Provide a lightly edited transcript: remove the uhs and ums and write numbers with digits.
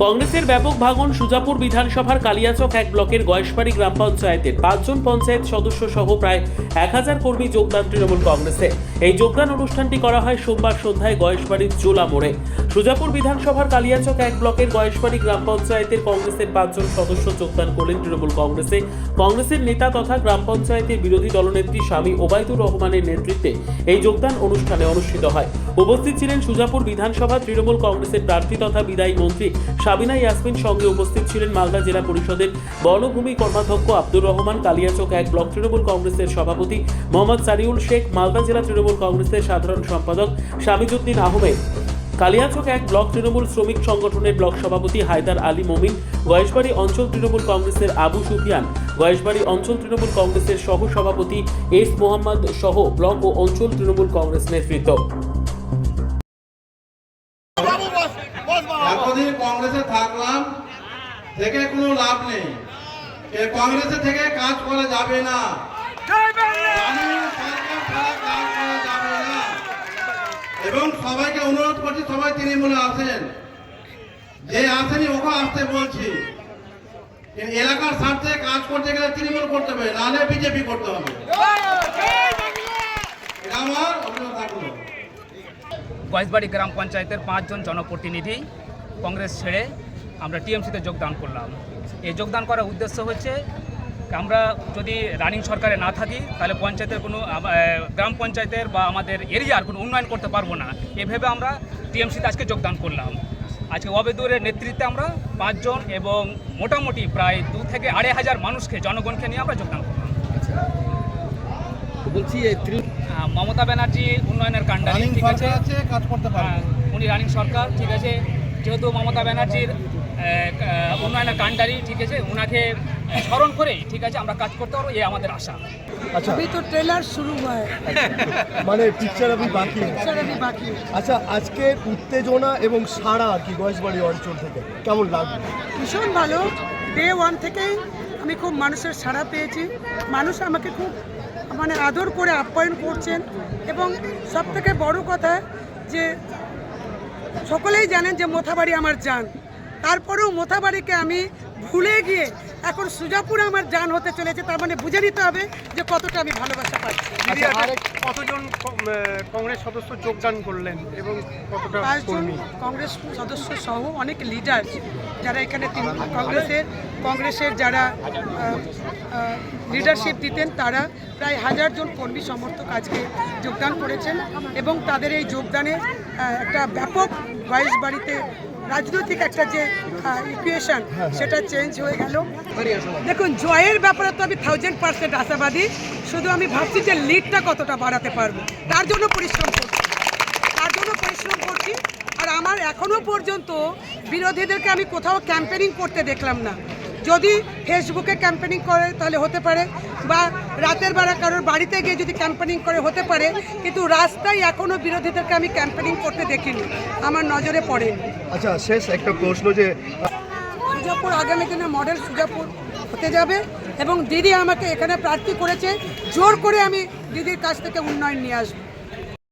কংগ্রেসের ব্যাপক ভাঙন সুজাপুর বিধানসভার কালিয়াচক এক ব্লকের গয়েশবাড়ি গ্রাম পঞ্চায়েতের 5 জন পঞ্চায়েত সদস্য সহ প্রায় 1000 কর্মী যোগদান তৃণমূল কংগ্রেসে। এই যোগদান অনুষ্ঠানটি করা হয় সোমবার সন্ধ্যায় গয়েশবাড়ির জোলা মোড়ে। সুজাপুর বিধানসভার কালিয়াচক এক ব্লকের গয়েশবাড়ি গ্রাম পঞ্চায়েতের কংগ্রেসের 5 জন সদস্য যোগদান করলেন তৃণমূল কংগ্রেসে। কংগ্রেসের নেতা তথা গ্রাম পঞ্চায়েতের বিরোধী দলনেত্রী স্বামী ওবায়দুর রহমানের নেতৃত্বে এই যোগদান অনুষ্ঠানে অনুষ্ঠিত হয়। উপস্থিত ছিলেন সুজাপুর বিধানসভা তৃণমূল কংগ্রেসের প্রার্থী তথা বিদায়ী মন্ত্রী সাবিনা ইয়াসমিন। সঙ্গে উপস্থিত ছিলেন মালদা জেলা পরিষদের বনভূমি কর্মাধ্যক্ষ আব্দুর রহমান, কালিয়াচক এক ব্লক তৃণমূল কংগ্রেসের সভাপতি মোহাম্মদ সারিউল শেখ, মালদা জেলা তৃণমূল কংগ্রেসের সাধারণ সম্পাদক শামিজউদ্দিন আহমেদ, কালিয়াচক এক ব্লক তৃণমূল শ্রমিক সংগঠনের ব্লক সভাপতি হায়দার আলী মমিন, গয়েশবাড়ি অঞ্চল তৃণমূল কংগ্রেসের আবু সুফিয়ান, গয়েশবাড়ি অঞ্চল তৃণমূল কংগ্রেসের সহ সভাপতি এস মোহাম্মদ সহ ব্লক ও অঞ্চল তৃণমূল কংগ্রেস নেতৃত্ব। এতদিন কংগ্রেসে থাকলাম থেকে কোনো লাভ নেই, কংগ্রেসে থেকে কাজ করা যাবে না, এবং সবাইকে অনুরোধ করছি সবাই তৃণমূলে আসেন, যে আসেনি ওকে আসতে বলছি। এলাকার স্বার্থে কাজ করতে গেলে তৃণমূল করতে হবে, নাহলে বিজেপি করতে হবে। আমার অভিযোগ থাকলো গয়েশবাড়ি গ্রাম পঞ্চায়েতের 5 জন জনপ্রতিনিধি কংগ্রেস ছেড়ে আমরা টিএমসিতে যোগদান করলাম। এই যোগদান করার উদ্দেশ্য হচ্ছে আমরা যদি রানিং সরকারে না থাকি তাহলে পঞ্চায়েতের কোনো গ্রাম পঞ্চায়েতের বা আমাদের এরিয়ার কোনো উন্নয়ন করতে পারবো না। এভাবে আমরা টিএমসিতে আজকে যোগদান করলাম। আজকে ওবায়দুরের নেতৃত্বে আমরা 5 জন এবং মোটামুটি প্রায় 2 থেকে 2,500 মানুষকে জনগণকে নিয়ে আমরা যোগদান করলাম। বলছি মমতা ব্যানার্জি উন্নয়নের কাণ্ডারি, ঠিক আছে, কাজ করতে পারবে, উনি রানিং সরকার, ঠিক আছে, যেহেতু মমতা ব্যানার্জির উন্নয়নের কাণ্ডারি, ঠিক আছে, ওনাকে স্মরণ করেই, ঠিক আছে, আমরা কাজ করতে পারবো, এই আমাদের আশা। अच्छा अभी तो ट्रेलर शुरू हुआ है, মানে পিকচার अभी বাকি पिक्चर अभी बाकी है। আচ্ছা, আজকে উত্তেজনা এবং সাড়া কি গয়েশবাড়ি অঞ্চল থেকে কেমন লাগবে? ভীষণ ভালো। ডে 1 থেকেই আমি খুব মানুষের সাড়া পেয়েছি। মানুষ আমাকে খুব আদর করে আপ্যায়ন করছেন, এবং সবথেকে বড় কথা যে সকলেই জানেন যে মোথাবাড়ি আমার জান, তারপরেও মোথাবাড়িকে আমি ভুলে গিয়ে এখন সুজাপুর আমার জান হতে চলেছে। তার বুঝে নিতে হবে যে কতটা আমি ভালোবাসা পাচ্ছি। কতজন কংগ্রেস সদস্য যোগদান করলেন এবং কতটা 5 জন কংগ্রেস সদস্য সহ অনেক লিডার যারা এখানে কংগ্রেসের যারা লিডারশিপ দিতেন, তারা প্রায় 1000 জন কর্মী সমর্থক আজকে যোগদান করেছেন, এবং তাদের এই যোগদানে একটা ব্যাপক গয়েশবাড়িতে রাজনৈতিক একটা যে ইকুয়েশন সেটা চেঞ্জ হয়ে গেল। দেখুন, জয়ের ব্যাপারে তো আমি 1000% আশাবাদী। শুধু আমি ভাবছি যে লিডটা কতটা বাড়াতে পারবো, তার জন্য পরিশ্রম করছি। আর আমার এখনো পর্যন্ত বিরোধীদেরকে আমি কোথাও ক্যাম্পেনিং করতে দেখলাম না। যদি ফেসবুকে ক্যাম্পেনিং করে তাহলে হতে পারে, বা রাতের বেলা কারোর বাড়িতে গিয়ে যদি ক্যাম্পেনিং করে হতে পারে, কিন্তু রাস্তায় এখনো বিরোধীদেরকে আমি ক্যাম্পেনিং করতে দেখিনি, আমার নজরে পড়েনি। আচ্ছা, শেষ একটা প্রশ্ন, যে সুজাপুর আগামী দিনে মডেল সুজাপুর হতে যাবে, এবং দিদি আমাকে এখানে প্রার্থী করেছে, জোর করে আমি দিদির কাছ থেকে উন্নয়ন নিয়ে আসবো।